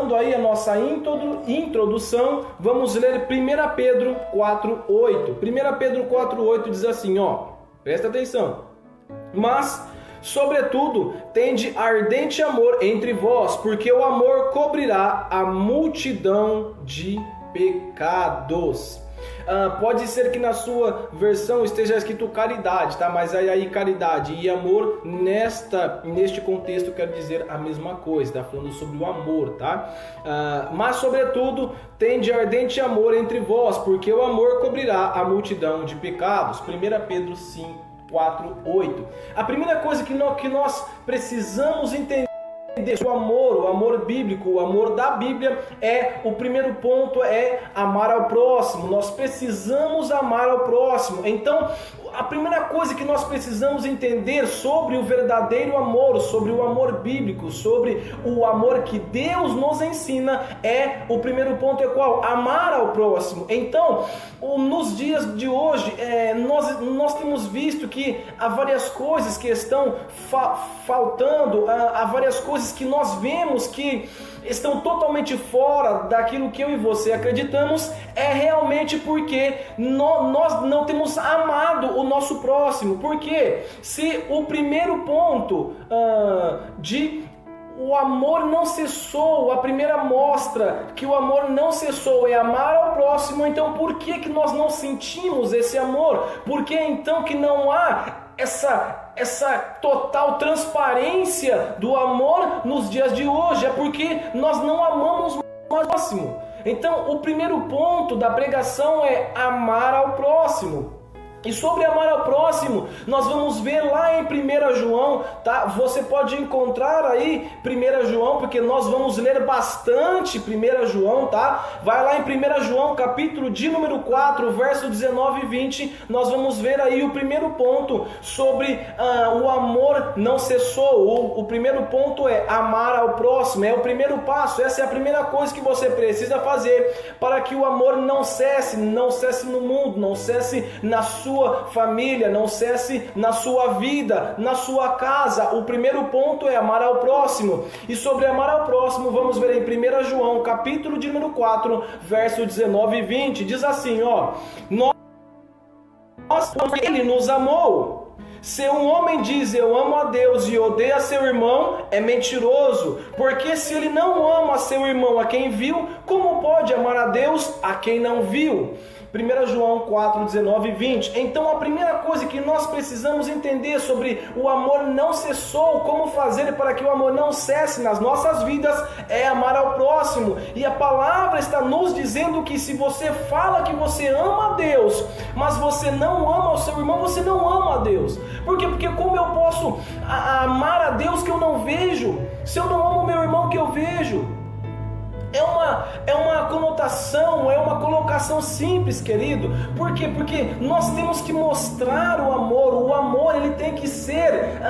continuando aí a nossa introdução, vamos ler 1 Pedro 4:8. 1 Pedro 4:8 diz assim, presta atenção. Mas, sobretudo, tende ardente amor entre vós, porque o amor cobrirá a multidão de pecados. Pode ser que na sua versão esteja escrito caridade, tá? Mas aí caridade e amor neste contexto quer dizer a mesma coisa, tá? Falando sobre o amor, tá? Mas sobretudo tende ardente amor entre vós, porque o amor cobrirá a multidão de pecados. 1 Pedro 4:8. A primeira coisa que nós precisamos entender o amor bíblico, o amor da Bíblia o primeiro ponto é amar ao próximo. Nós precisamos amar ao próximo. Então, a primeira coisa que nós precisamos entender sobre o verdadeiro amor, sobre o amor bíblico, sobre o amor que Deus nos ensina o primeiro ponto é qual? Amar ao próximo. Então, nos dias de hoje, nós temos visto que há várias coisas que estão faltando, há várias coisas que nós vemos que estão totalmente fora daquilo que eu e você acreditamos, realmente porque nós não temos amado o nosso próximo. Porque se o primeiro ponto o amor não cessou, a primeira mostra que o amor não cessou é amar ao próximo, então por que nós não sentimos esse amor? Por que então que não há essa total transparência do amor nos dias de hoje? É porque nós não amamos o próximo. Então, o primeiro ponto da pregação é amar ao próximo. E sobre amar ao próximo, nós vamos ver lá em 1 João, tá? Você pode encontrar aí 1 João, porque nós vamos ler bastante 1 João, tá? Vai lá em 1 João, capítulo de número 4, verso 19 e 20, nós vamos ver aí o primeiro ponto sobre o amor não cessou. O primeiro ponto é amar ao próximo, é o primeiro passo, essa é a primeira coisa que você precisa fazer para que o amor não cesse no mundo, não cesse na sua família, não cesse na sua vida, na sua casa. O primeiro ponto é amar ao próximo. E sobre amar ao próximo, vamos ver em 1 João, capítulo de número 4, verso 19 e 20. Diz assim, Ele nos amou. Se um homem diz eu amo a Deus e odeia seu irmão, é mentiroso. Porque se ele não ama seu irmão a quem viu, como pode amar a Deus a quem não viu? 1 João 4, 19 e 20. Então a primeira coisa que nós precisamos entender sobre o amor não cessou, como fazer para que o amor não cesse nas nossas vidas, é amar ao próximo. E a palavra está nos dizendo que se você fala que você ama a Deus, mas você não ama o seu irmão, você não ama a Deus. Por quê? Porque como eu posso amar a Deus que eu não vejo, se eu não amo o meu irmão que eu vejo? É uma conotação, é uma colocação simples, querido. Por quê? Porque nós temos que mostrar o amor. O amor, ele tem que ser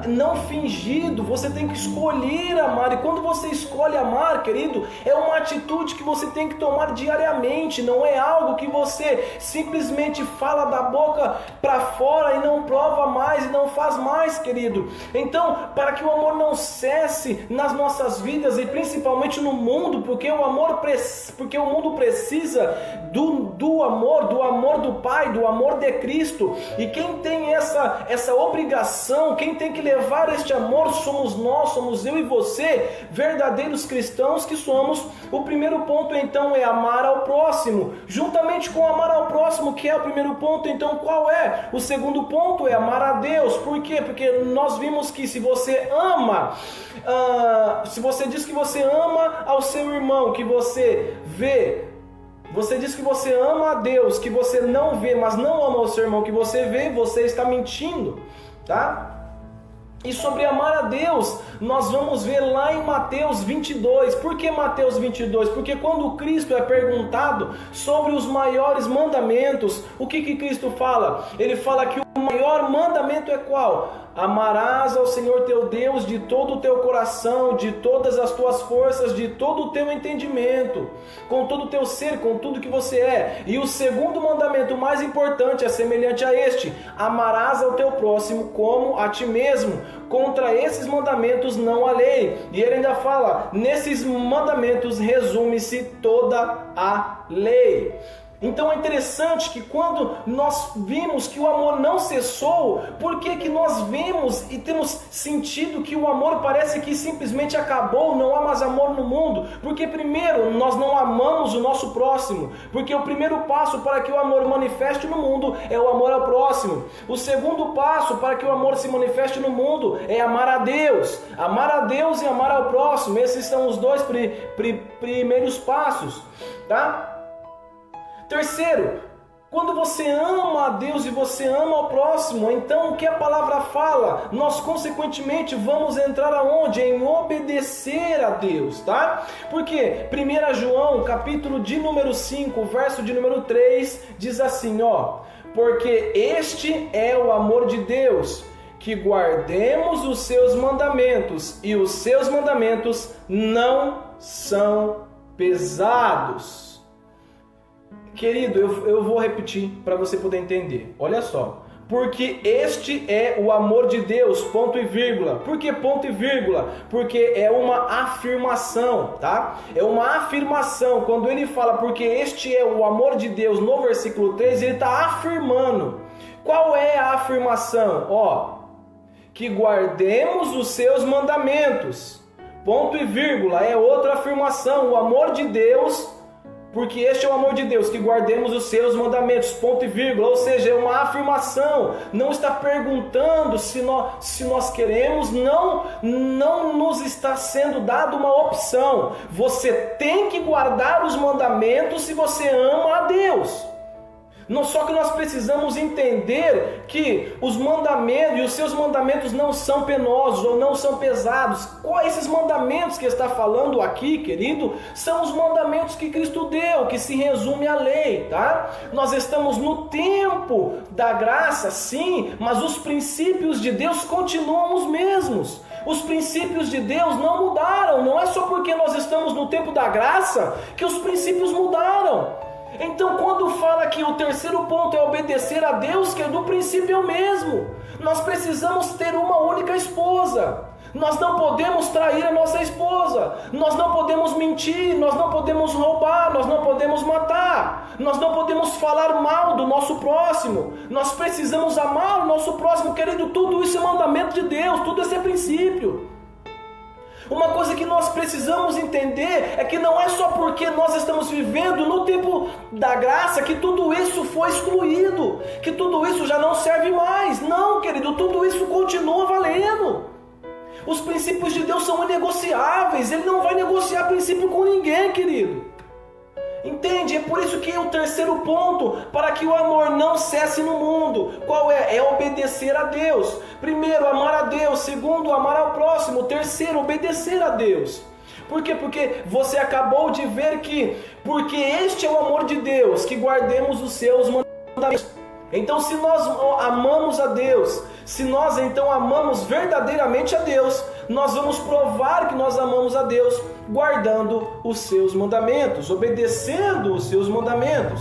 não fingido. Você tem que escolher amar. E quando você escolhe amar, querido, é uma atitude que você tem que tomar diariamente. Não é algo que você simplesmente fala da boca para fora e não prova mais e não faz mais, querido. Então, para que o amor não cesse nas nossas vidas e principalmente no mundo, porque o mundo precisa do amor do Pai, do amor de Cristo. E quem tem essa obrigação, quem tem que levar este amor somos nós, somos eu e você, verdadeiros cristãos que somos. O primeiro ponto então é amar ao próximo, juntamente com amar ao próximo, que é o primeiro ponto. Então qual é? O segundo ponto é amar a Deus. Por quê? Porque nós vimos que se você ama, se você diz que você ama ao seu irmão, que você vê, você diz que você ama a Deus, que você não vê, mas não ama o seu irmão que você vê, você está mentindo, tá? E sobre amar a Deus, nós vamos ver lá em Mateus 22. Por que Mateus 22? Porque quando Cristo é perguntado sobre os maiores mandamentos, o que Cristo fala? Ele fala que o o maior mandamento é qual? Amarás ao Senhor teu Deus de todo o teu coração, de todas as tuas forças, de todo o teu entendimento, com todo o teu ser, com tudo que você é. E o segundo mandamento mais importante é semelhante a este: amarás ao teu próximo como a ti mesmo. Contra esses mandamentos não há lei. E ele ainda fala, nesses mandamentos resume-se toda a lei. Então é interessante que quando nós vimos que o amor não cessou, por que nós vemos e temos sentido que o amor parece que simplesmente acabou, não há mais amor no mundo? Porque primeiro, nós não amamos o nosso próximo, porque o primeiro passo para que o amor manifeste no mundo é o amor ao próximo. O segundo passo para que o amor se manifeste no mundo é amar a Deus e amar ao próximo. Esses são os dois primeiros passos, tá? Terceiro, quando você ama a Deus e você ama ao próximo, então o que a palavra fala? Nós consequentemente vamos entrar aonde? Em obedecer a Deus, tá? Porque 1 João, capítulo de número 5, verso de número 3, diz assim, ó: porque este é o amor de Deus, que guardemos os seus mandamentos, e os seus mandamentos não são pesados. Querido, eu vou repetir para você poder entender. Olha só. Porque este é o amor de Deus, ponto e vírgula. Por que ponto e vírgula? Porque é uma afirmação, tá? É uma afirmação. Quando ele fala porque este é o amor de Deus, no versículo 3, ele está afirmando. Qual é a afirmação? Ó, que guardemos os seus mandamentos. Ponto e vírgula, é outra afirmação. O amor de Deus... porque este é o amor de Deus, que guardemos os seus mandamentos, ponto e vírgula. Ou seja, é uma afirmação. Não está perguntando se nós queremos, não nos está sendo dada uma opção. Você tem que guardar os mandamentos se você ama a Deus. Só que nós precisamos entender que os mandamentos e os seus mandamentos não são penosos ou não são pesados. Quais esses mandamentos que está falando aqui, querido? São os mandamentos que Cristo deu, que se resume à lei, tá? Nós estamos no tempo da graça, sim, mas os princípios de Deus continuam os mesmos. Os princípios de Deus não mudaram. Não é só porque nós estamos no tempo da graça que os princípios mudaram. Então, quando fala que o terceiro ponto é obedecer a Deus, que do princípio é o mesmo. Nós precisamos ter uma única esposa. Nós não podemos trair a nossa esposa. Nós não podemos mentir, nós não podemos roubar, nós não podemos matar. Nós não podemos falar mal do nosso próximo. Nós precisamos amar o nosso próximo, querido. Tudo isso é mandamento de Deus, tudo isso é princípio. Uma coisa que nós precisamos entender é que não é só porque nós estamos vivendo no tempo da graça que tudo isso foi excluído, que tudo isso já não serve mais. Não, querido, tudo isso continua valendo. Os princípios de Deus são inegociáveis. Ele não vai negociar princípio com ninguém, querido. Entende? É por isso que o terceiro ponto, para que o amor não cesse no mundo, qual é? É obedecer a Deus. Primeiro, amar a Deus. Segundo, amar ao próximo. Terceiro, obedecer a Deus. Por quê? Porque você acabou de ver que, porque este é o amor de Deus, que guardemos os seus mandamentos. Então, se nós amamos a Deus, se nós então amamos verdadeiramente a Deus, nós vamos provar que nós amamos a Deus guardando os seus mandamentos, obedecendo os seus mandamentos.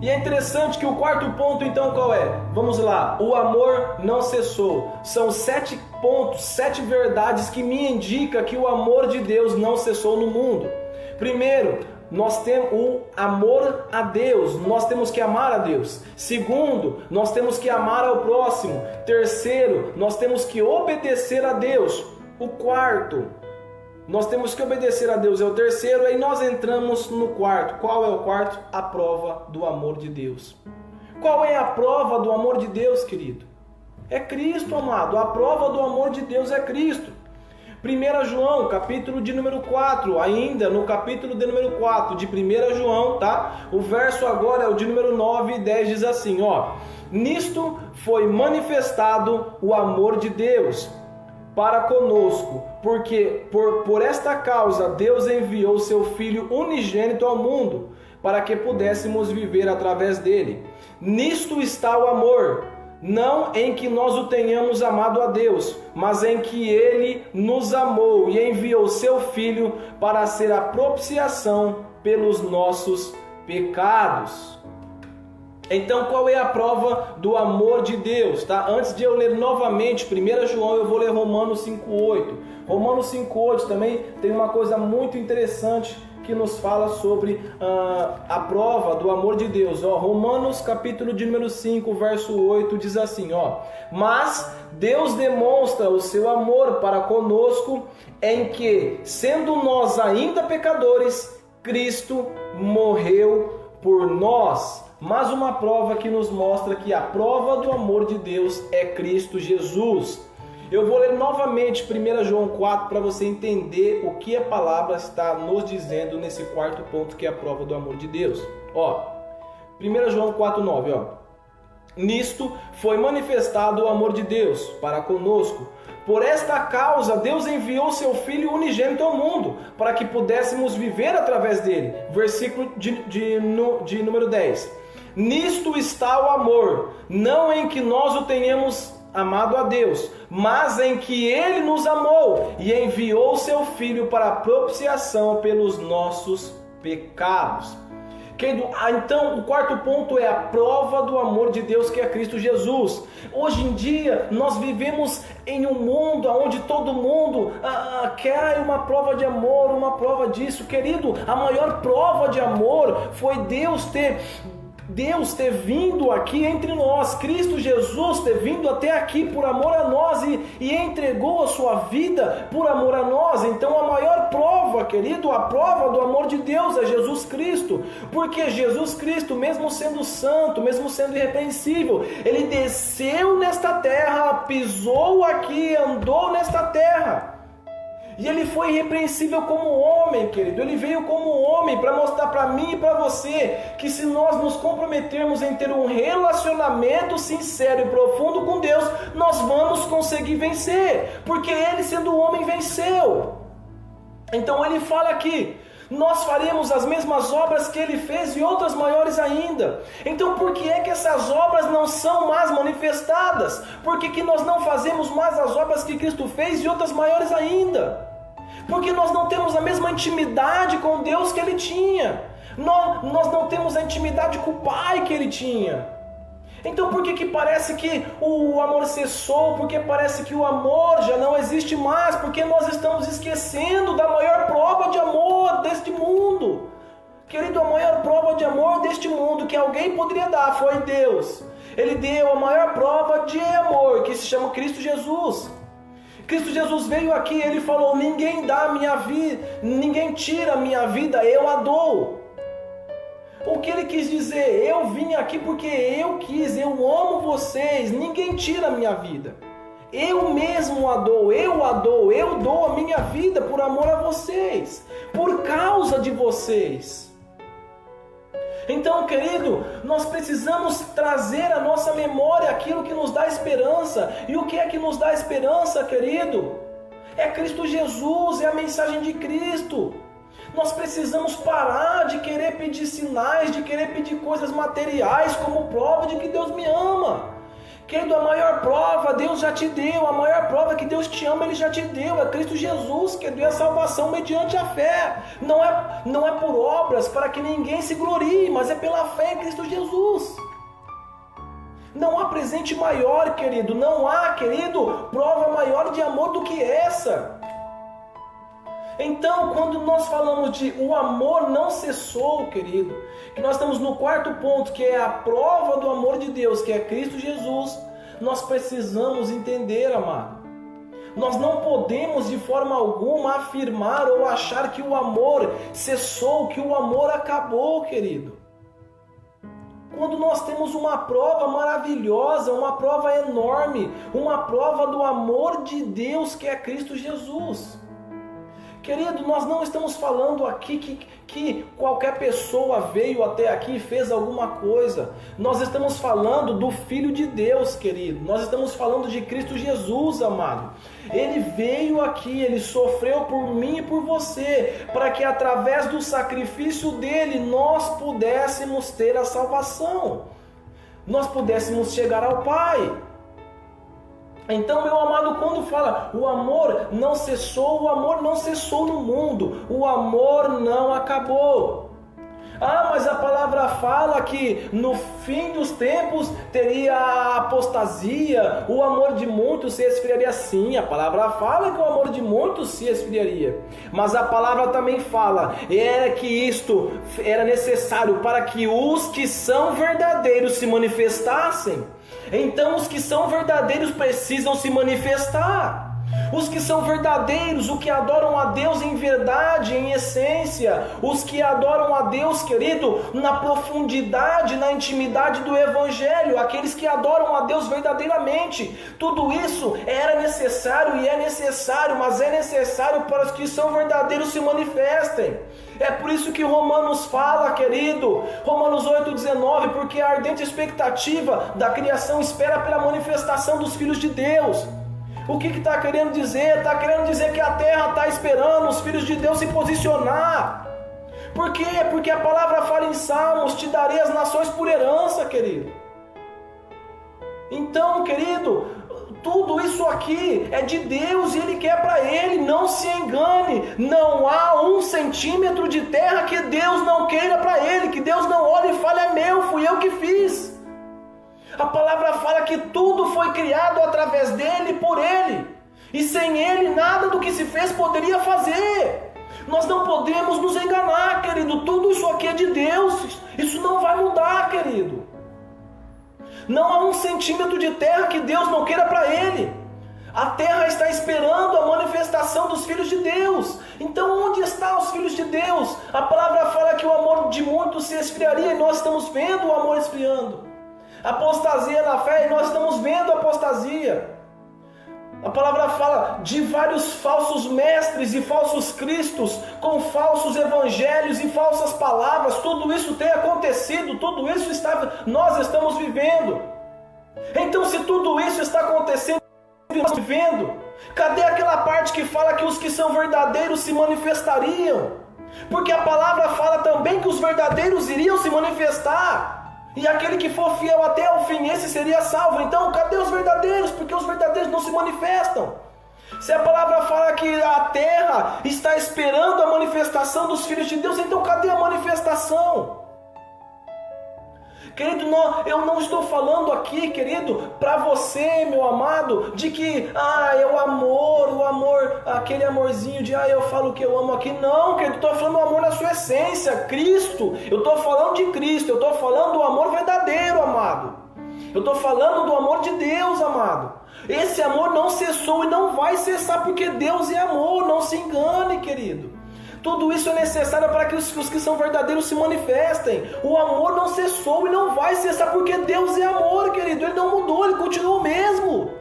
E é interessante que o quarto ponto então qual é? Vamos lá, o amor não cessou. São 7 pontos, 7 verdades que me indicam que o amor de Deus não cessou no mundo. Primeiro, nós temos o amor a Deus, nós temos que amar a Deus. Segundo, nós temos que amar ao próximo. Terceiro, nós temos que obedecer a Deus. O quarto, nós temos que obedecer a Deus, é o terceiro. Aí nós entramos no quarto. Qual é o quarto? A prova do amor de Deus. Qual é a prova do amor de Deus, querido? É Cristo, amado. A prova do amor de Deus é Cristo. 1 João, capítulo de número 4, ainda no capítulo de número 4 de 1 João, tá? O verso agora é o de número 9 e 10, diz assim, ó: nisto foi manifestado o amor de Deus para conosco, porque por esta causa Deus enviou seu Filho unigênito ao mundo, para que pudéssemos viver através dele. Nisto está o amor, não em que nós o tenhamos amado a Deus, mas em que Ele nos amou e enviou seu Filho para ser a propiciação pelos nossos pecados. Então, qual é a prova do amor de Deus? Tá? Antes de eu ler novamente 1 João, eu vou ler Romanos 5,8. Romanos 5,8 também tem uma coisa muito interessante que nos fala sobre a prova do amor de Deus. Romanos capítulo de número 5, verso 8, diz assim, mas Deus demonstra o seu amor para conosco em que, sendo nós ainda pecadores, Cristo morreu por nós. Mais uma prova que nos mostra que a prova do amor de Deus é Cristo Jesus. Eu vou ler novamente 1 João 4 para você entender o que a palavra está nos dizendo nesse quarto ponto, que é a prova do amor de Deus. 1 João 4,9. Nisto foi manifestado o amor de Deus para conosco. Por esta causa, Deus enviou seu Filho unigênito ao mundo, para que pudéssemos viver através dele. Versículo de número 10. Nisto está o amor, não em que nós o tenhamos amado a Deus, mas em que Ele nos amou e enviou seu Filho para a propiciação pelos nossos pecados. Então, o quarto ponto é a prova do amor de Deus, que é Cristo Jesus. Hoje em dia, nós vivemos em um mundo onde todo mundo quer uma prova de amor, uma prova disso. Querido, a maior prova de amor foi Deus ter vindo aqui entre nós, Cristo Jesus ter vindo até aqui por amor a nós e entregou a sua vida por amor a nós. Então a maior prova, querido, a prova do amor de Deus é Jesus Cristo, porque Jesus Cristo, mesmo sendo santo, mesmo sendo irrepreensível, Ele desceu nesta terra, pisou aqui, andou nesta terra. E Ele foi irrepreensível como homem, querido. Ele veio como homem para mostrar para mim e para você que se nós nos comprometermos em ter um relacionamento sincero e profundo com Deus, nós vamos conseguir vencer. Porque Ele, sendo homem, venceu. Então Ele fala aqui, nós faremos as mesmas obras que Ele fez e outras maiores ainda. Então por que é que essas obras não são mais manifestadas? Por que nós não fazemos mais as obras que Cristo fez e outras maiores ainda? Porque nós não temos a mesma intimidade com Deus que Ele tinha. Nós não temos a intimidade com o Pai que Ele tinha. Então por que parece que o amor cessou? Porque parece que o amor já não existe mais? Porque nós estamos esquecendo da maior prova de amor deste mundo. Querido, a maior prova de amor deste mundo que alguém poderia dar foi Deus. Ele deu a maior prova de amor, que se chama Cristo Jesus. Cristo Jesus veio aqui, Ele falou, ninguém dá a minha vida, ninguém tira a minha vida, eu a dou. O que Ele quis dizer? Eu vim aqui porque eu quis, eu amo vocês, ninguém tira a minha vida. Eu mesmo a dou, eu dou a minha vida por amor a vocês, por causa de vocês. Então, querido, nós precisamos trazer à nossa memória aquilo que nos dá esperança. E o que é que nos dá esperança, querido? É Cristo Jesus, é a mensagem de Cristo. Nós precisamos parar de querer pedir sinais, de querer pedir coisas materiais como prova de que Deus me ama. Querido, a maior prova Deus já te deu, a maior prova que Deus te ama Ele já te deu, é Cristo Jesus, que deu a salvação mediante a fé. Não é por obras para que ninguém se glorie, mas é pela fé em Cristo Jesus. Não há presente maior, querido, não há, querido, prova maior de amor do que essa. Então, quando nós falamos de o amor não cessou, querido, que nós estamos no quarto ponto, que é a prova do amor de Deus, que é Cristo Jesus, nós precisamos entender, amado. Nós não podemos de forma alguma afirmar ou achar que o amor cessou, que o amor acabou, querido. Quando nós temos uma prova maravilhosa, uma prova enorme, uma prova do amor de Deus, que é Cristo Jesus. Querido, nós não estamos falando aqui que qualquer pessoa veio até aqui e fez alguma coisa. Nós estamos falando do Filho de Deus, querido. Nós estamos falando de Cristo Jesus, amado. Ele veio aqui, Ele sofreu por mim e por você, para que através do sacrifício dele nós pudéssemos ter a salvação. nós pudéssemos chegar ao Pai. Então, meu amado, quando fala o amor não cessou, o amor não cessou no mundo, o amor não acabou. Ah, mas a palavra fala que no fim dos tempos teria a apostasia, o amor de muitos se esfriaria. Sim, a palavra fala que o amor de muitos se esfriaria, mas a palavra também fala que isto era necessário para que os que são verdadeiros se manifestassem. Então os que são verdadeiros precisam se manifestar. Os que são verdadeiros, os que adoram a Deus em verdade, em essência, os que adoram a Deus, querido, na profundidade, na intimidade do Evangelho, aqueles que adoram a Deus verdadeiramente. Tudo isso era necessário e é necessário, mas é necessário para os que são verdadeiros se manifestem. É por isso que Romanos fala, querido, Romanos 8,19, porque a ardente expectativa da criação espera pela manifestação dos filhos de Deus. O que está querendo dizer? Está querendo dizer que a terra está esperando os filhos de Deus se posicionar. Por quê? Porque a palavra fala em Salmos, te darei as nações por herança, querido. Então, querido, tudo isso aqui é de Deus e Ele quer para Ele. Não se engane, não há 1 centímetro de terra que Deus não queira para Ele, que Deus não olhe e fale, é meu, fui eu que fiz. A palavra fala que tudo foi criado através dele e por ele. E sem ele nada do que se fez poderia fazer. Nós não podemos nos enganar, querido. Tudo isso aqui é de Deus. Isso não vai mudar, querido. Não há 1 centímetro de terra que Deus não queira para ele. A terra está esperando a manifestação dos filhos de Deus. Então onde estão os filhos de Deus? A palavra fala que o amor de muitos se esfriaria e nós estamos vendo o amor esfriando. Apostasia na fé, e nós estamos vendo a apostasia. A palavra fala de vários falsos mestres e falsos cristos, com falsos evangelhos e falsas palavras. Tudo isso tem acontecido, tudo isso nós estamos vivendo. Então, se tudo isso está acontecendo, nós estamos vivendo, cadê aquela parte que fala que os que são verdadeiros se manifestariam? Porque a palavra fala também que os verdadeiros iriam se manifestar. E aquele que for fiel até o fim, esse seria salvo. Então, cadê os verdadeiros? Porque os verdadeiros não se manifestam. Se a palavra fala que a terra está esperando a manifestação dos filhos de Deus, então cadê a manifestação? Querido, eu não estou falando aqui, querido, para você, meu amado, de que, é o amor, aquele amorzinho de, eu falo que eu amo aqui. Não, querido, eu estou falando do amor na sua essência, Cristo. Eu estou falando de Cristo, eu estou falando do amor verdadeiro, amado. Eu estou falando do amor de Deus, amado. Esse amor não cessou e não vai cessar, porque Deus é amor, não se engane, querido. Tudo isso é necessário para que os que são verdadeiros se manifestem. O amor não cessou e não vai cessar, porque Deus é amor, querido. Ele não mudou, Ele continua o mesmo.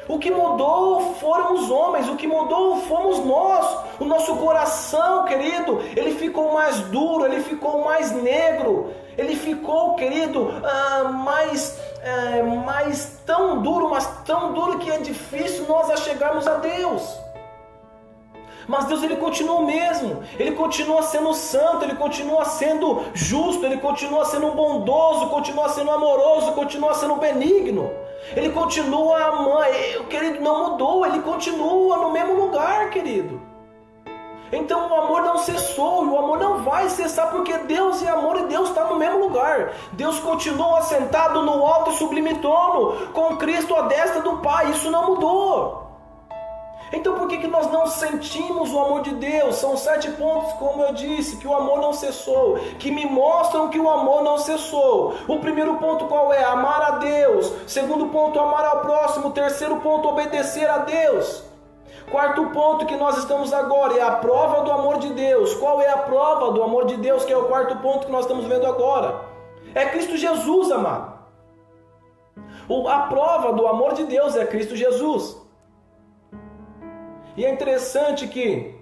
O que mudou foram os homens, o que mudou fomos nós. O nosso coração, querido, ele ficou mais duro, ele ficou mais negro. Ele ficou, querido, mais tão duro, mas tão duro que é difícil nós chegarmos a Deus. Mas Deus, Ele continua o mesmo. Ele continua sendo santo, Ele continua sendo justo, Ele continua sendo bondoso, continua sendo amoroso, continua sendo benigno. Ele continua amando, querido, não mudou, Ele continua no mesmo lugar, querido. Então o amor não cessou, e o amor não vai cessar, porque Deus é amor e Deus está no mesmo lugar. Deus continua assentado no alto e sublime trono, com Cristo à destra do Pai, isso não mudou. Então por que nós não sentimos o amor de Deus? São 7 pontos, como eu disse, que o amor não cessou, que me mostram que o amor não cessou. O primeiro ponto qual é? Amar a Deus. Segundo ponto, amar ao próximo. Terceiro ponto, obedecer a Deus. Quarto ponto que nós estamos agora é a prova do amor de Deus. Qual é a prova do amor de Deus, que é o quarto ponto que nós estamos vendo agora? É Cristo Jesus, amado. A prova do amor de Deus é Cristo Jesus. E é interessante que,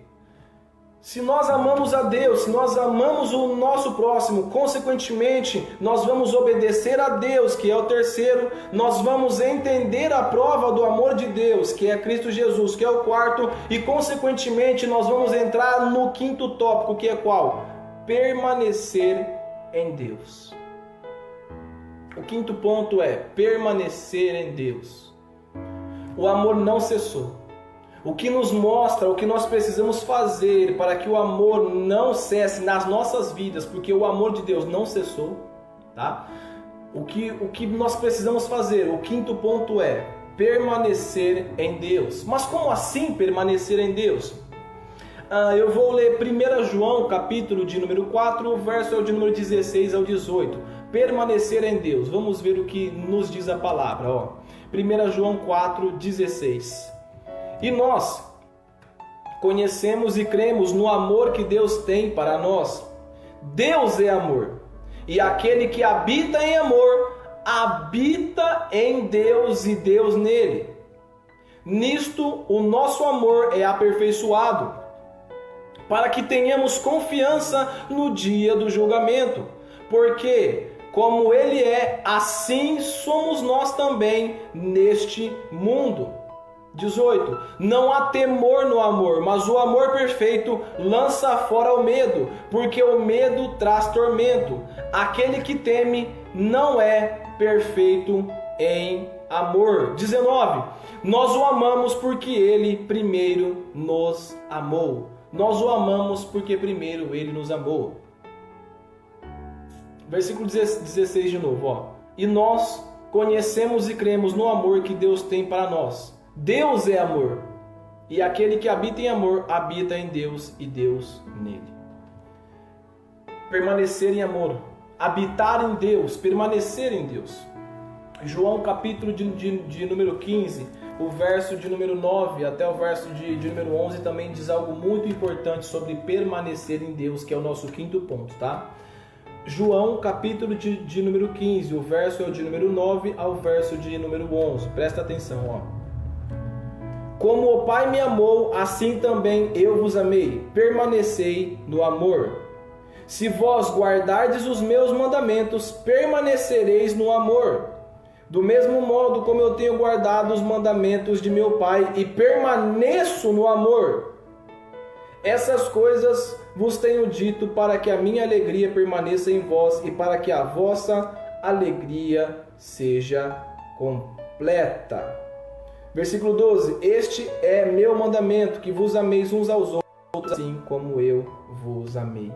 se nós amamos a Deus, se nós amamos o nosso próximo, consequentemente, nós vamos obedecer a Deus, que é o terceiro, nós vamos entender a prova do amor de Deus, que é Cristo Jesus, que é o quarto, e consequentemente nós vamos entrar no quinto tópico, que é qual? Permanecer em Deus. O quinto ponto é permanecer em Deus. O amor não cessou. O que nos mostra, o que nós precisamos fazer para que o amor não cesse nas nossas vidas, porque o amor de Deus não cessou, tá? O que nós precisamos fazer, o quinto ponto é permanecer em Deus. Mas como assim permanecer em Deus? Eu vou ler 1 João, capítulo de número 4, o verso é o de número 16 ao 18. Permanecer em Deus. Vamos ver o que nos diz a palavra. 1 João 4, 16. E nós conhecemos e cremos no amor que Deus tem para nós. Deus é amor. E aquele que habita em amor, habita em Deus e Deus nele. Nisto o nosso amor é aperfeiçoado, para que tenhamos confiança no dia do julgamento. Porque, como Ele é, assim somos nós também neste mundo. 18. Não há temor no amor, mas o amor perfeito lança fora o medo, porque o medo traz tormento. Aquele que teme não é perfeito em amor. 19. Nós o amamos porque Ele primeiro nos amou. Nós o amamos porque primeiro Ele nos amou. Versículo 16 de novo. E nós conhecemos e cremos no amor que Deus tem para nós. Deus é amor, e aquele que habita em amor, habita em Deus e Deus nele. Permanecer em amor, habitar em Deus, permanecer em Deus. João capítulo de número 15, o verso de número 9 até o verso de número 11 também diz algo muito importante sobre permanecer em Deus, que é o nosso quinto ponto, tá? João capítulo de número 15, o verso é o de número 9 ao verso de número 11. Presta atenção, Como o Pai me amou, assim também eu vos amei. Permanecei no amor. Se vós guardardes os meus mandamentos, permanecereis no amor. Do mesmo modo como eu tenho guardado os mandamentos de meu Pai e permaneço no amor. Essas coisas vos tenho dito para que a minha alegria permaneça em vós e para que a vossa alegria seja completa. Versículo 12. Este é meu mandamento, que vos ameis uns aos outros, assim como eu vos amei.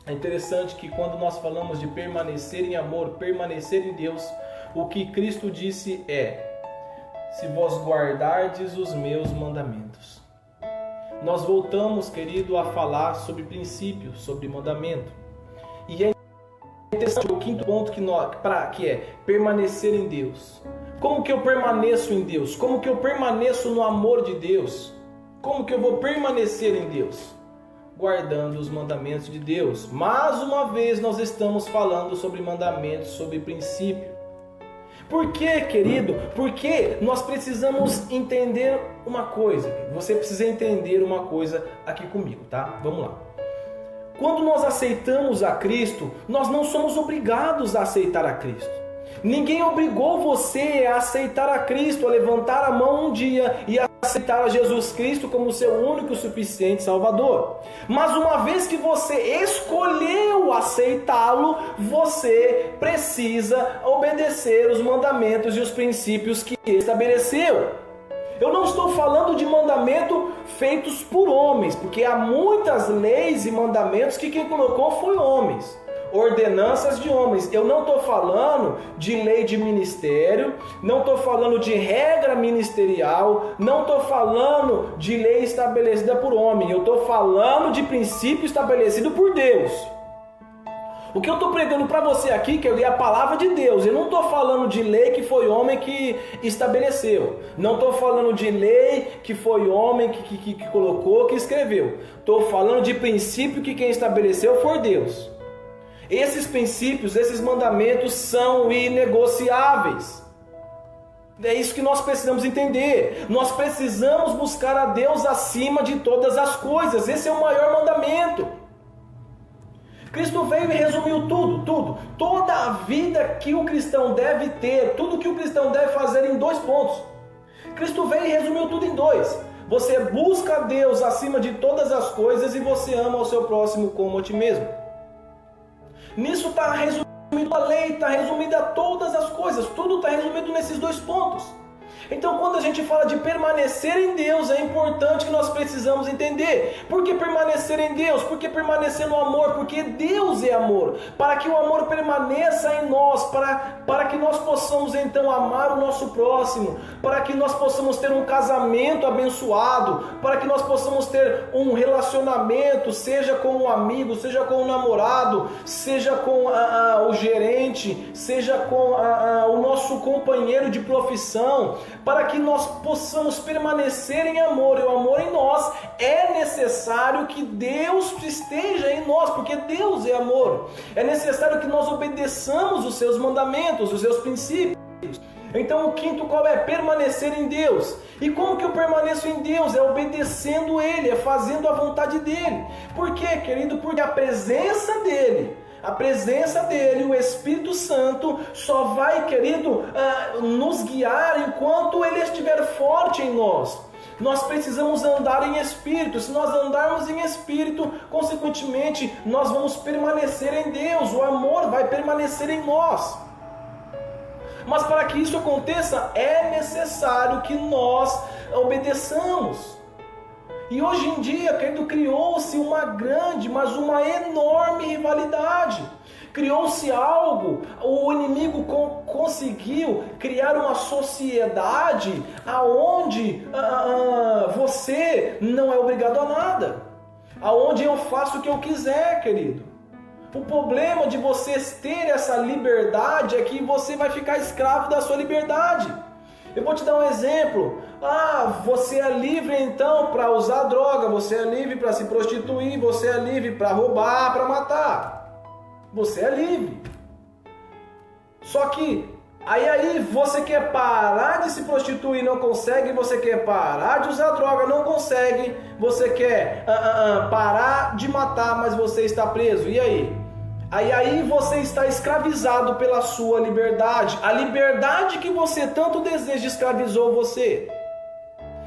É interessante que quando nós falamos de permanecer em amor, permanecer em Deus, o que Cristo disse é: se vós guardardes os meus mandamentos. Nós voltamos, querido, a falar sobre princípios, sobre mandamento. E é interessante o quinto ponto que é permanecer em Deus. Como que eu permaneço em Deus? Como que eu permaneço no amor de Deus? Como que eu vou permanecer em Deus? Guardando os mandamentos de Deus. Mais uma vez nós estamos falando sobre mandamentos, sobre princípio. Por quê, querido? Porque nós precisamos entender uma coisa. Você precisa entender uma coisa aqui comigo, tá? Vamos lá. Quando nós aceitamos a Cristo, nós não somos obrigados a aceitar a Cristo. Ninguém obrigou você a aceitar a Cristo, a levantar a mão um dia e a aceitar a Jesus Cristo como seu único e suficiente Salvador. Mas uma vez que você escolheu aceitá-lo, você precisa obedecer os mandamentos e os princípios que ele estabeleceu. Eu não estou falando de mandamento feitos por homens, porque há muitas leis e mandamentos que quem colocou foi homens. Ordenanças de homens. Eu não estou falando de lei de ministério, não estou falando de regra ministerial, não estou falando de lei estabelecida por homem. Eu estou falando de princípio estabelecido por Deus. O que eu estou pregando para você aqui, que eu li a palavra de Deus. Eu não estou falando de lei que foi homem que estabeleceu. Não estou falando de lei que foi homem que colocou, que escreveu. Estou falando de princípio que quem estabeleceu foi Deus. Esses princípios, esses mandamentos são inegociáveis. É isso que nós precisamos entender. Nós precisamos buscar a Deus acima de todas as coisas. Esse é o maior mandamento. Cristo veio e resumiu tudo. Toda a vida que o cristão deve ter, tudo que o cristão deve fazer em 2 pontos. Cristo veio e resumiu tudo em 2. Você busca a Deus acima de todas as coisas e você ama o seu próximo como a ti mesmo. Nisso está resumido a lei, está resumida todas as coisas, tudo está resumido nesses dois pontos. Então, quando a gente fala de permanecer em Deus, é importante que nós precisamos entender. Por que permanecer em Deus? Por que permanecer no amor? Porque Deus é amor. Para que o amor permaneça em nós, para que nós possamos então amar o nosso próximo, para que nós possamos ter um casamento abençoado, para que nós possamos ter um relacionamento, seja com um amigo, seja com um namorado, seja com o gerente, seja com o nosso companheiro de profissão, para que nós possamos permanecer em amor, e o amor em nós, é necessário que Deus esteja em nós, porque Deus é amor. É necessário que nós obedeçamos os seus mandamentos, os seus princípios. Então o quinto qual é? Permanecer em Deus. E como que eu permaneço em Deus? É obedecendo Ele, é fazendo a vontade dEle. Por quê, querido? Porque a presença dEle, o Espírito Santo, só vai, querido, nos guiar enquanto Ele estiver forte em nós. Nós precisamos andar em Espírito. Se nós andarmos em Espírito, consequentemente, nós vamos permanecer em Deus. O amor vai permanecer em nós. Mas para que isso aconteça, é necessário que nós obedeçamos. E hoje em dia, querido, criou-se uma grande, mas uma enorme rivalidade. Criou-se algo, o inimigo conseguiu criar uma sociedade aonde você não é obrigado a nada. Aonde eu faço o que eu quiser, querido. O problema de você ter essa liberdade é que você vai ficar escravo da sua liberdade. Eu vou te dar um exemplo. Você é livre então para usar droga, você é livre para se prostituir, você é livre para roubar, para matar. Você é livre. Só que aí você quer parar de se prostituir, não consegue, você quer parar de usar droga, não consegue, você quer parar de matar, mas você está preso. E aí? Aí você está escravizado pela sua liberdade. A liberdade que você tanto deseja escravizou você.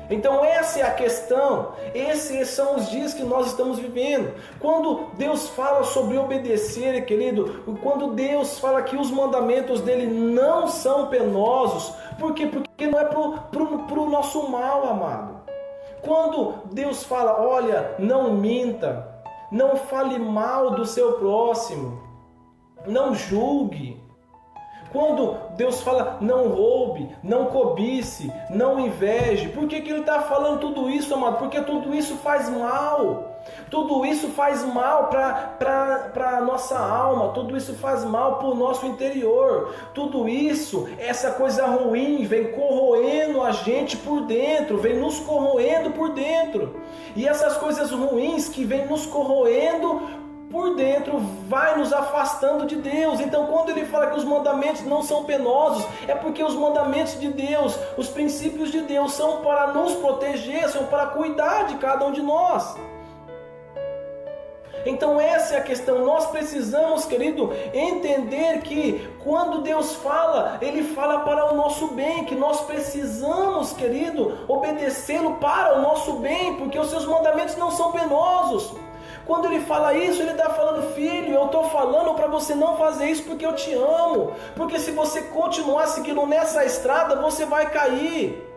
Então essa é a questão. Esses são os dias que nós estamos vivendo. Quando Deus fala sobre obedecer, querido, quando Deus fala que os mandamentos dele não são penosos, por quê? Porque não é pro nosso mal, amado. Quando Deus fala, olha, não minta, não fale mal do seu próximo, não julgue. Quando Deus fala, não roube, não cobice, não inveje, por que Ele está falando tudo isso, amado? Porque tudo isso faz mal. Tudo isso faz mal para a nossa alma, tudo isso faz mal para o nosso interior. Tudo isso, essa coisa ruim, vem corroendo a gente por dentro, vem nos corroendo por dentro. E essas coisas ruins que vêm nos corroendo por dentro, vai nos afastando de Deus. Então quando ele fala que os mandamentos não são penosos, é porque os mandamentos de Deus, os princípios de Deus são para nos proteger, são para cuidar de cada um de nós. Então essa é a questão. Nós precisamos, querido, entender que quando Deus fala, Ele fala para o nosso bem, que nós precisamos, querido, obedecê-lo para o nosso bem, porque os seus mandamentos não são penosos. Quando Ele fala isso, Ele está falando, filho, eu estou falando para você não fazer isso porque eu te amo. Porque se você continuar seguindo nessa estrada, você vai cair.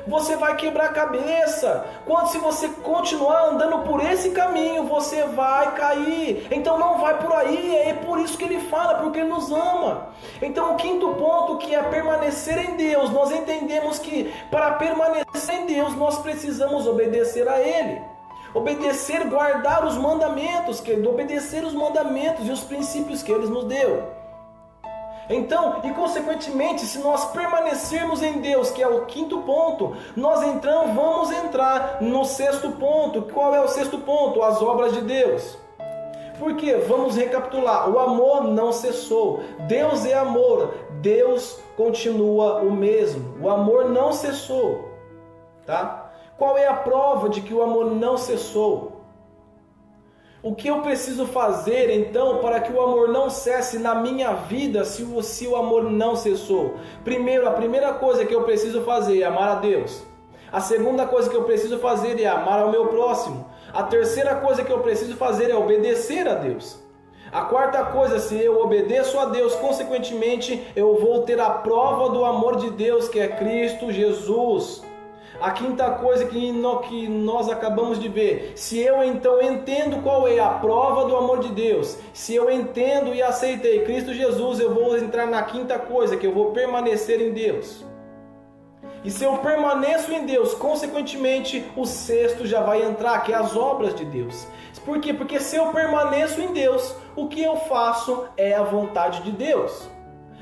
Você vai quebrar a cabeça. Se você continuar andando por esse caminho, você vai cair. Então não vai por aí. É por isso que Ele fala, porque Ele nos ama. Então o quinto ponto, que é permanecer em Deus, nós entendemos que para permanecer em Deus, nós precisamos obedecer a Ele. Obedecer, guardar os mandamentos, querido, obedecer os mandamentos e os princípios que Ele nos deu. Então, e consequentemente, se nós permanecermos em Deus, que é o quinto ponto, nós então vamos entrar no sexto ponto. Qual é o sexto ponto? As obras de Deus. Por quê? Vamos recapitular. O amor não cessou. Deus é amor. Deus continua o mesmo. O amor não cessou. Tá? Qual é a prova de que o amor não cessou? O que eu preciso fazer então para que o amor não cesse na minha vida se o amor não cessou? Primeiro, a primeira coisa que eu preciso fazer é amar a Deus. A segunda coisa que eu preciso fazer é amar ao meu próximo. A terceira coisa que eu preciso fazer é obedecer a Deus. A quarta coisa, se eu obedeço a Deus, consequentemente eu vou ter a prova do amor de Deus, que é Cristo Jesus. A quinta coisa que nós acabamos de ver, se eu então entendo qual é a prova do amor de Deus, se eu entendo e aceitei Cristo Jesus, eu vou entrar na quinta coisa, que eu vou permanecer em Deus. E se eu permaneço em Deus, consequentemente o sexto já vai entrar, que é as obras de Deus. Por quê? Porque se eu permaneço em Deus, o que eu faço é a vontade de Deus.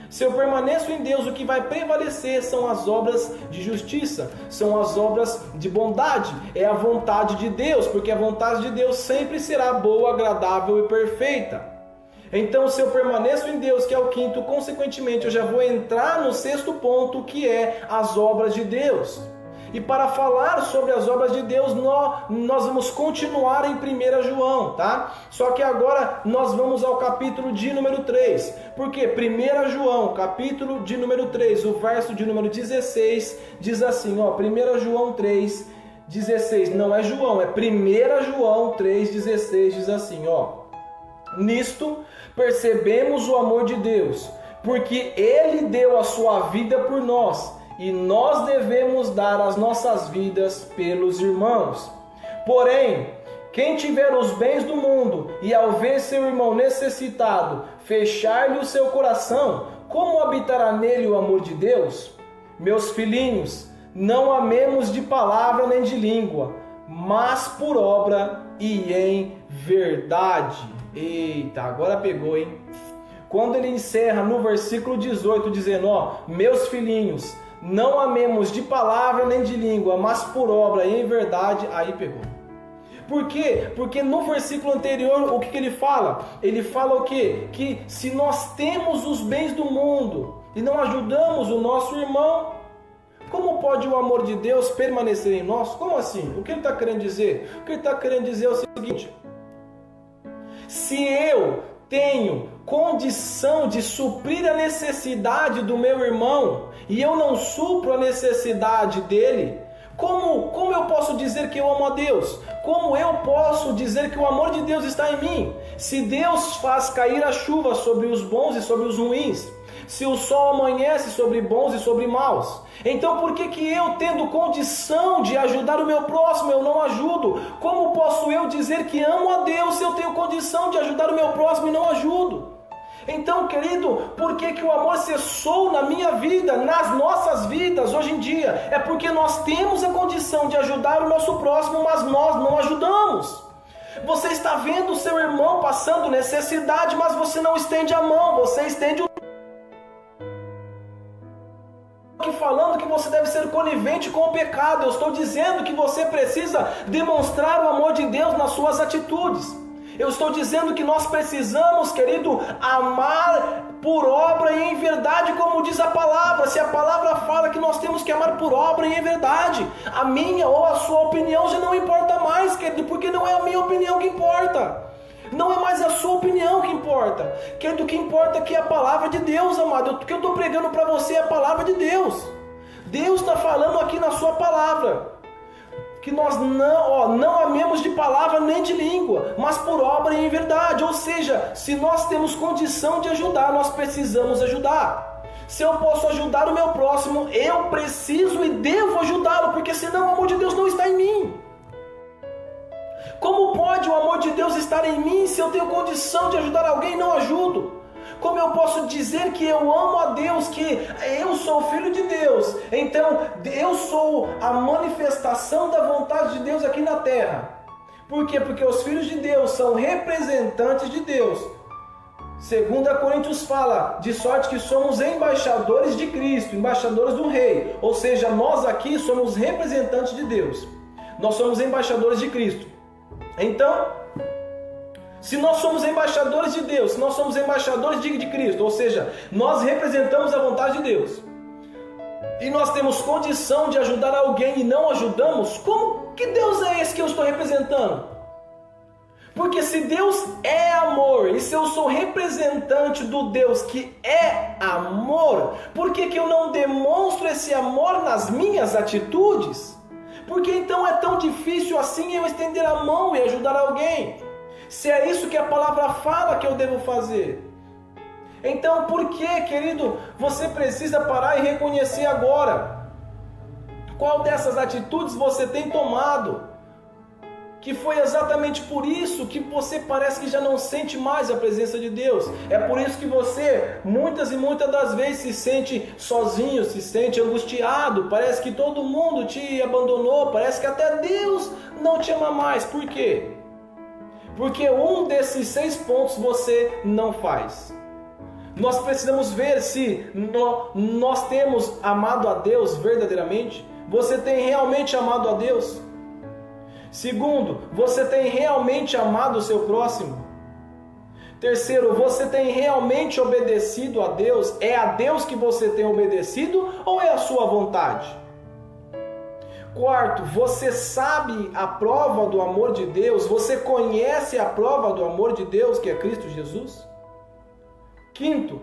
Se eu permaneço em Deus, o que vai prevalecer são as obras de justiça, são as obras de bondade, é a vontade de Deus, porque a vontade de Deus sempre será boa, agradável e perfeita. Então, se eu permaneço em Deus, que é o quinto, consequentemente eu já vou entrar no sexto ponto, que é as obras de Deus. E para falar sobre as obras de Deus, nós vamos continuar em 1 João, tá? Só que agora nós vamos ao capítulo de número 3. Por quê? 1 João, capítulo de número 3, o verso de número 16, diz assim, ó, 1 João 3, 16, não é João, é 1 João 3, 16, diz assim, ó. Nisto percebemos o amor de Deus, porque Ele deu a sua vida por nós, e nós devemos dar as nossas vidas pelos irmãos. Porém, quem tiver os bens do mundo e ao ver seu irmão necessitado, fechar-lhe o seu coração, como habitará nele o amor de Deus? Meus filhinhos, não amemos de palavra nem de língua, mas por obra e em verdade. Eita, agora pegou, hein? Quando ele encerra no versículo 18, dizendo, ó, meus filhinhos, não amemos de palavra nem de língua, mas por obra e em verdade, aí pegou. Por quê? Porque no versículo anterior, o que ele fala? Ele fala o quê? Que se nós temos os bens do mundo e não ajudamos o nosso irmão, como pode o amor de Deus permanecer em nós? Como assim? O que ele está querendo dizer? O que ele está querendo dizer é o seguinte: se eu tenho condição de suprir a necessidade do meu irmão e eu não supro a necessidade dele, como eu posso dizer que eu amo a Deus? Como eu posso dizer que o amor de Deus está em mim? Se Deus faz cair a chuva sobre os bons e sobre os ruins, se o sol amanhece sobre bons e sobre maus, então por que eu, tendo condição de ajudar o meu próximo, eu não ajudo? Como posso eu dizer que amo a Deus se eu tenho condição de ajudar o meu próximo e não ajudo? Então, querido, por que o amor cessou na minha vida, nas nossas vidas hoje em dia? É porque nós temos a condição de ajudar o nosso próximo, mas nós não ajudamos. Você está vendo o seu irmão passando necessidade, mas você não estende a mão, você estende o... falando que você deve ser conivente com o pecado. Eu estou dizendo que você precisa demonstrar o amor de Deus nas suas atitudes. Eu estou dizendo que nós precisamos, querido, amar por obra e em verdade, como diz a palavra. Se a palavra fala que nós temos que amar por obra e em verdade, a minha ou a sua opinião já não importa mais, querido, porque não é a minha opinião que importa. Não é mais a sua opinião que importa. Querido, o que importa aqui é a palavra de Deus, amado. O que eu estou pregando para você é a palavra de Deus. Deus está falando aqui na sua palavra que nós não amemos de palavra nem de língua, mas por obra e em verdade. Ou seja, se nós temos condição de ajudar, nós precisamos ajudar. Se eu posso ajudar o meu próximo, eu preciso e devo ajudá-lo, porque senão o amor de Deus não está em mim. Como pode o amor de Deus estar em mim se eu tenho condição de ajudar alguém e não ajudo? Como eu posso dizer que eu amo a Deus, que eu sou filho de Deus? Então, eu sou a manifestação da vontade de Deus aqui na terra. Por quê? Porque os filhos de Deus são representantes de Deus. 2 Coríntios fala, de sorte que somos embaixadores de Cristo, embaixadores do Rei. Ou seja, nós aqui somos representantes de Deus. Nós somos embaixadores de Cristo. Então, se nós somos embaixadores de Deus, se nós somos embaixadores de Cristo, ou seja, nós representamos a vontade de Deus, e nós temos condição de ajudar alguém e não ajudamos, que Deus é esse que eu estou representando? Porque se Deus é amor, e se eu sou representante do Deus que é amor, por que eu não demonstro esse amor nas minhas atitudes? Por que então é tão difícil assim eu estender a mão e ajudar alguém? Se é isso que a palavra fala que eu devo fazer. Então, por que, querido, você precisa parar e reconhecer agora? Qual dessas atitudes você tem tomado? Que foi exatamente por isso que você parece que já não sente mais a presença de Deus. É por isso que você, muitas e muitas das vezes, se sente sozinho, se sente angustiado. Parece que todo mundo te abandonou, parece que até Deus não te ama mais. Por quê? Porque um desses 6 pontos você não faz. Nós precisamos ver se nós temos amado a Deus verdadeiramente. Você tem realmente amado a Deus? Segundo, você tem realmente amado o seu próximo? Terceiro, você tem realmente obedecido a Deus? É a Deus que você tem obedecido ou é a sua vontade? Quarto, você sabe a prova do amor de Deus? Você conhece a prova do amor de Deus, que é Cristo Jesus? Quinto,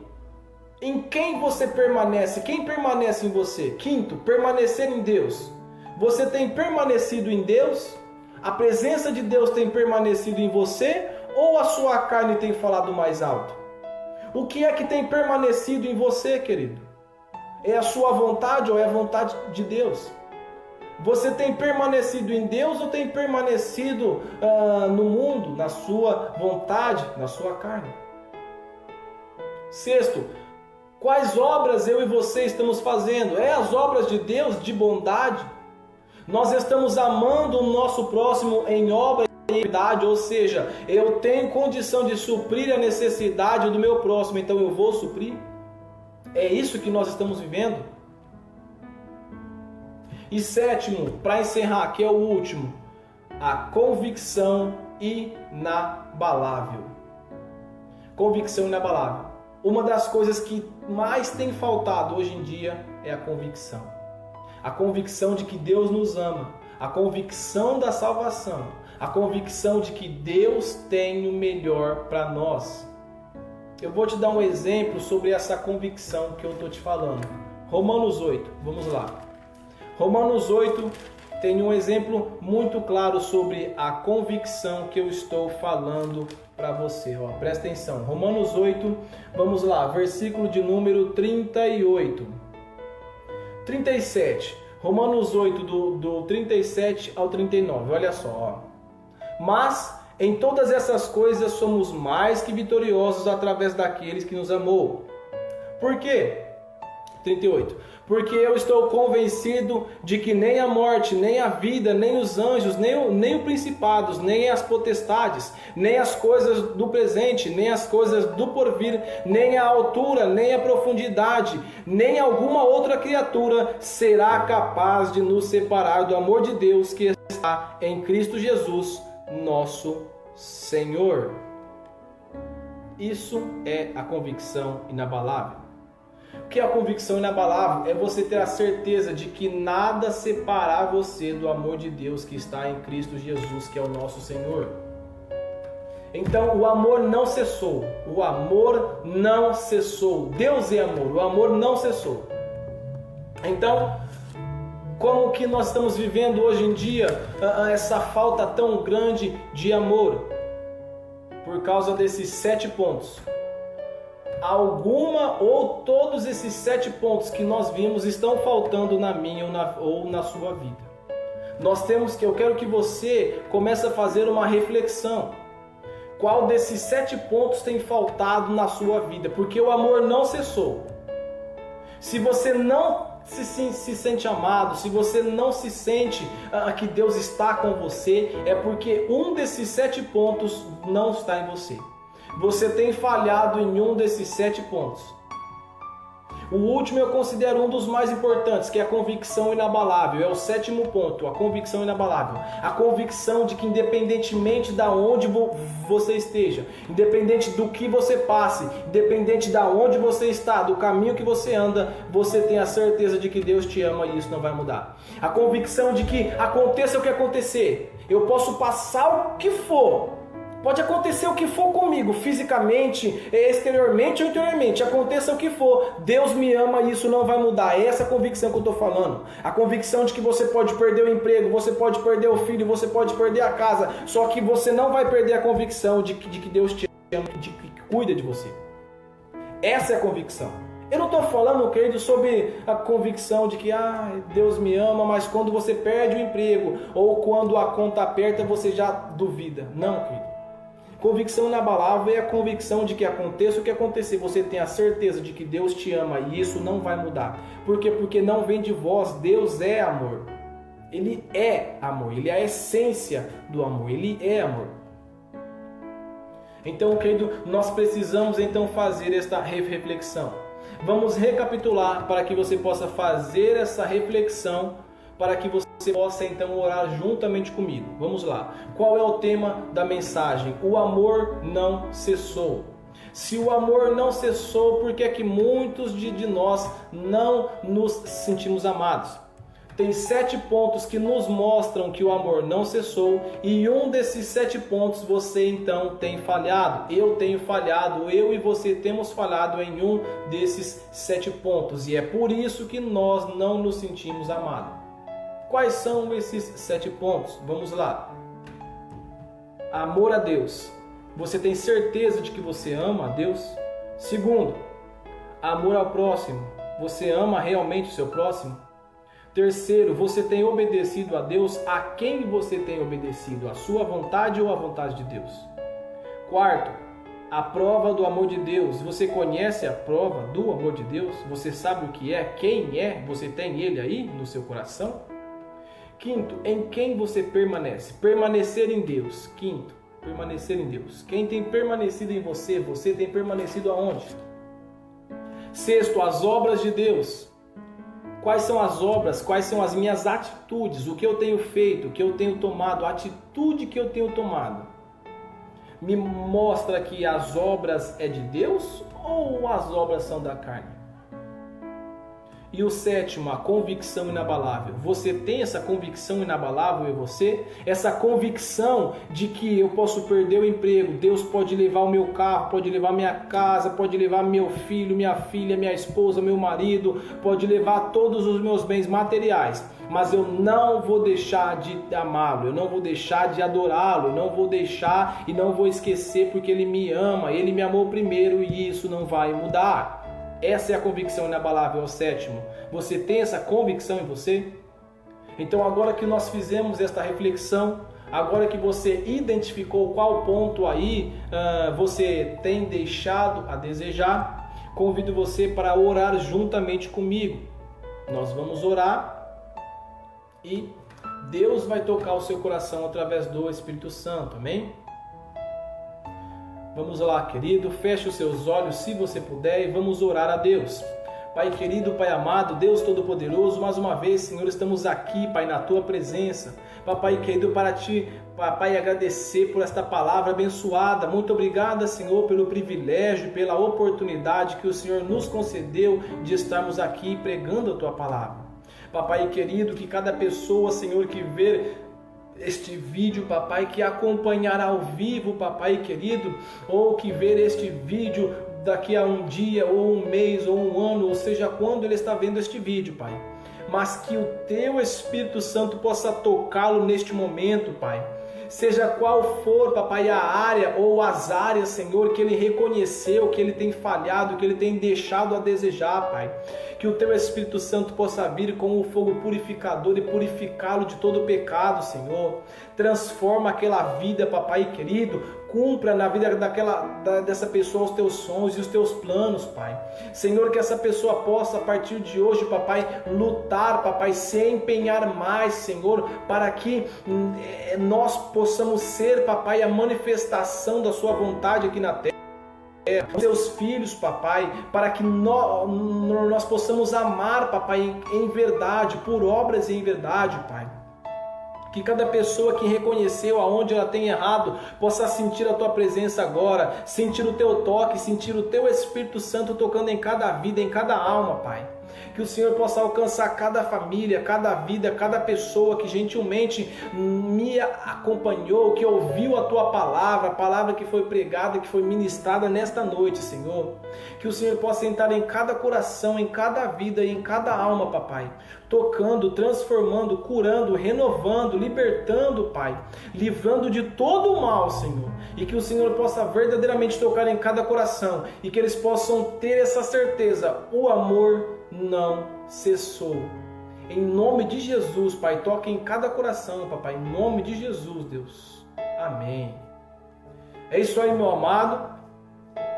em quem você permanece? Quem permanece em você? Quinto, permanecer em Deus. Você tem permanecido em Deus? A presença de Deus tem permanecido em você? Ou a sua carne tem falado mais alto? O que é que tem permanecido em você, querido? É a sua vontade ou é a vontade de Deus? Você tem permanecido em Deus ou tem permanecido no mundo, na sua vontade, na sua carne? Sexto, quais obras eu e você estamos fazendo? É as obras de Deus de bondade? Nós estamos amando o nosso próximo em obra de caridade, ou seja, eu tenho condição de suprir a necessidade do meu próximo, então eu vou suprir? É isso que nós estamos vivendo? E sétimo, para encerrar, que é o último, a convicção inabalável. Convicção inabalável. Uma das coisas que mais tem faltado hoje em dia é a convicção. A convicção de que Deus nos ama, a convicção da salvação, a convicção de que Deus tem o melhor para nós. Eu vou te dar um exemplo sobre essa convicção que eu estou te falando. Romanos 8, vamos lá. Romanos 8 tem um exemplo muito claro sobre a convicção que eu estou falando para você. Ó, presta atenção. Romanos 8, vamos lá, versículo de número 38. 37, Romanos 8, do 37 ao 39, olha só. Ó. Mas em todas essas coisas somos mais que vitoriosos através daqueles que nos amou. Por quê? 38. Porque eu estou convencido de que nem a morte, nem a vida, nem os anjos, nem os principados, nem as potestades, nem as coisas do presente, nem as coisas do porvir, nem a altura, nem a profundidade, nem alguma outra criatura será capaz de nos separar do amor de Deus que está em Cristo Jesus, nosso Senhor. Isso é a convicção inabalável. O que é a convicção inabalável? É você ter a certeza de que nada separar você do amor de Deus que está em Cristo Jesus, que é o nosso Senhor. Então o amor não cessou. O amor não cessou. Deus é amor. O amor não cessou. Então, como que nós estamos vivendo hoje em dia essa falta tão grande de amor? Por causa desses 7 pontos. Alguma ou todos esses 7 pontos que nós vimos estão faltando na minha ou na sua vida. Eu quero que você comece a fazer uma reflexão. Qual desses 7 pontos tem faltado na sua vida? Porque o amor não cessou. Se você não se sente amado, se você não se sente que Deus está com você, é porque um desses 7 pontos não está em você. Você tem falhado em um desses 7 pontos. O último eu considero um dos mais importantes, que é a convicção inabalável. É o 7º ponto, a convicção inabalável. A convicção de que independentemente de onde você esteja, independente do que você passe, independente de onde você está, do caminho que você anda, você tem a certeza de que Deus te ama e isso não vai mudar. A convicção de que aconteça o que acontecer, eu posso passar o que for, Pode acontecer o que for comigo, fisicamente, exteriormente ou interiormente, aconteça o que for, Deus me ama e isso não vai mudar. É essa convicção que eu estou falando. A convicção de que você pode perder o emprego, você pode perder o filho, você pode perder a casa, só que você não vai perder a convicção de que Deus te ama, de que cuida de você. Essa é a convicção. Eu não estou falando, querido, sobre a convicção de que Deus me ama, mas quando você perde o emprego ou quando a conta aperta você já duvida. Não, querido. Convicção inabalável é a convicção de que aconteça o que acontecer, você tem a certeza de que Deus te ama e isso não vai mudar. Por quê? Porque não vem de vós, Deus é amor. Ele é amor, Ele é a essência do amor, Ele é amor. Então, querido, nós precisamos então fazer esta reflexão. Vamos recapitular para que você possa fazer essa reflexão, para que você possa então orar juntamente comigo. Vamos lá. Qual é o tema da mensagem? O amor não cessou. Se o amor não cessou, por que é que muitos de nós não nos sentimos amados? Tem 7 pontos que nos mostram que o amor não cessou, e um desses 7 pontos você então tem falhado. Eu tenho falhado, eu e você temos falhado em um desses 7 pontos, e é por isso que nós não nos sentimos amados. Quais são esses 7 pontos? Vamos lá. Amor a Deus. Você tem certeza de que você ama a Deus? Segundo, amor ao próximo. Você ama realmente o seu próximo? Terceiro, você tem obedecido a Deus? A quem você tem obedecido? A sua vontade ou a vontade de Deus? Quarto, a prova do amor de Deus. Você conhece a prova do amor de Deus? Você sabe o que é? Quem é? Você tem ele aí no seu coração? Quinto, em quem você permanece? Permanecer em Deus. Quinto, permanecer em Deus. Quem tem permanecido em você, você tem permanecido aonde? Sexto, as obras de Deus. Quais são as obras? Quais são as minhas atitudes? O que eu tenho feito? O que eu tenho tomado? A atitude que eu tenho tomado? Me mostra que as obras é de Deus ou as obras são da carne? E o sétimo, a convicção inabalável. Você tem essa convicção inabalável em você? Essa convicção de que eu posso perder o emprego, Deus pode levar o meu carro, pode levar minha casa, pode levar meu filho, minha filha, minha esposa, meu marido, pode levar todos os meus bens materiais. Mas eu não vou deixar de amá-lo, eu não vou deixar de adorá-lo, eu não vou deixar e não vou esquecer porque Ele me ama, Ele me amou primeiro e isso não vai mudar. Essa é a convicção inabalável, é o sétimo. Você tem essa convicção em você? Então agora que nós fizemos esta reflexão, agora que você identificou qual ponto aí você tem deixado a desejar, convido você para orar juntamente comigo. Nós vamos orar e Deus vai tocar o seu coração através do Espírito Santo, amém? Vamos lá, querido, feche os seus olhos se você puder e vamos orar a Deus. Pai querido, Pai amado, Deus Todo-Poderoso, mais uma vez, Senhor, estamos aqui, Pai, na Tua presença. Papai querido, para Ti, Papai, agradecer por esta palavra abençoada. Muito obrigada, Senhor, pelo privilégio, pela oportunidade que o Senhor nos concedeu de estarmos aqui pregando a Tua palavra. Papai querido, que cada pessoa, Senhor, que ver este vídeo, papai, que acompanhar ao vivo, papai querido, ou que ver este vídeo daqui a um dia, ou um mês, ou um ano, ou seja, quando ele está vendo este vídeo, Pai. Mas que o Teu Espírito Santo possa tocá-lo neste momento, Pai. Seja qual for, papai, a área ou as áreas, Senhor, que ele reconheceu, que ele tem falhado, que ele tem deixado a desejar, Pai. Que o Teu Espírito Santo possa vir com o fogo purificador e purificá-lo de todo pecado, Senhor. Transforma aquela vida, papai querido. Cumpra na vida dessa pessoa os Teus sonhos e os Teus planos, Pai. Senhor, que essa pessoa possa, a partir de hoje, papai, lutar, papai, se empenhar mais, Senhor, para que nós possamos ser, papai, a manifestação da Sua vontade aqui na terra. Seus filhos, papai, para que nós possamos amar, papai, em verdade, por obras e em verdade, Pai. Que cada pessoa que reconheceu aonde ela tem errado possa sentir a Tua presença agora, sentir o Teu toque, sentir o Teu Espírito Santo tocando em cada vida, em cada alma, Pai. Que o Senhor possa alcançar cada família, cada vida, cada pessoa que gentilmente me acompanhou, que ouviu a Tua palavra, a palavra que foi pregada, que foi ministrada nesta noite, Senhor. Que o Senhor possa entrar em cada coração, em cada vida e em cada alma, papai. Tocando, transformando, curando, renovando, libertando, Pai. Livrando de todo o mal, Senhor. E que o Senhor possa verdadeiramente tocar em cada coração. E que eles possam ter essa certeza. O amor não cessou. Em nome de Jesus, Pai, toque em cada coração, papai. Em nome de Jesus, Deus. Amém. É isso aí, meu amado.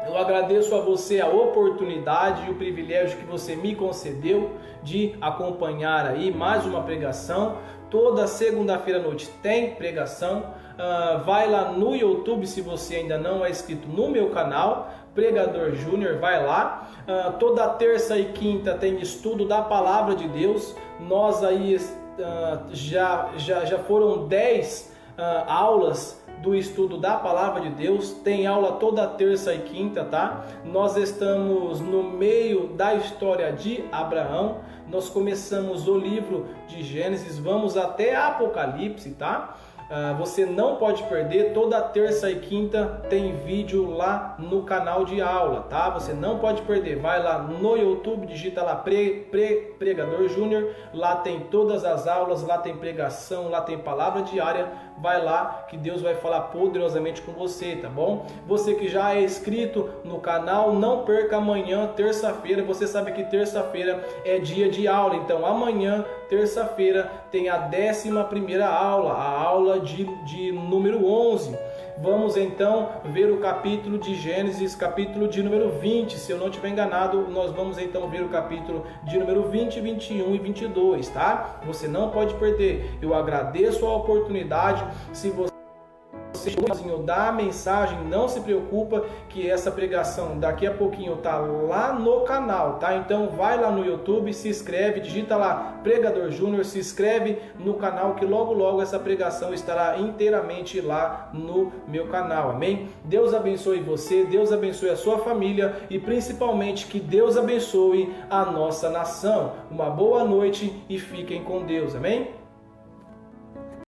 Eu agradeço a você a oportunidade e o privilégio que você me concedeu de acompanhar aí mais uma pregação. Toda segunda-feira à noite tem pregação. Vai lá no YouTube, se você ainda não é inscrito no meu canal, Pregador Júnior, vai lá. Toda terça e quinta tem estudo da Palavra de Deus. Nós aí já foram 10 aulas do estudo da Palavra de Deus. Tem aula toda terça e quinta, tá? Nós estamos no meio da história de Abraão. Nós começamos o livro de Gênesis, vamos até Apocalipse, tá? Você não pode perder, toda terça e quinta tem vídeo lá no canal de aula, tá? Você não pode perder, vai lá no YouTube, digita lá Pregador Júnior, lá tem todas as aulas, lá tem pregação, lá tem palavra diária, vai lá que Deus vai falar poderosamente com você, tá bom? Você que já é inscrito no canal, não perca amanhã, terça-feira, você sabe que terça-feira é dia de aula, então amanhã, terça-feira, tem a 11ª aula, a aula de número 11. Vamos então ver o capítulo de Gênesis, capítulo de número 20. Se eu não estiver enganado, nós vamos então ver o capítulo de número 20, 21 e 22, tá? Você não pode perder. Eu agradeço a oportunidade. Se você dá a mensagem, não se preocupa que essa pregação daqui a pouquinho tá lá no canal, tá? Então vai lá no YouTube, se inscreve, digita lá Pregador Júnior, se inscreve no canal que logo essa pregação estará inteiramente lá no meu canal, amém? Deus abençoe você, Deus abençoe a sua família e principalmente que Deus abençoe a nossa nação. Uma boa noite e fiquem com Deus, amém?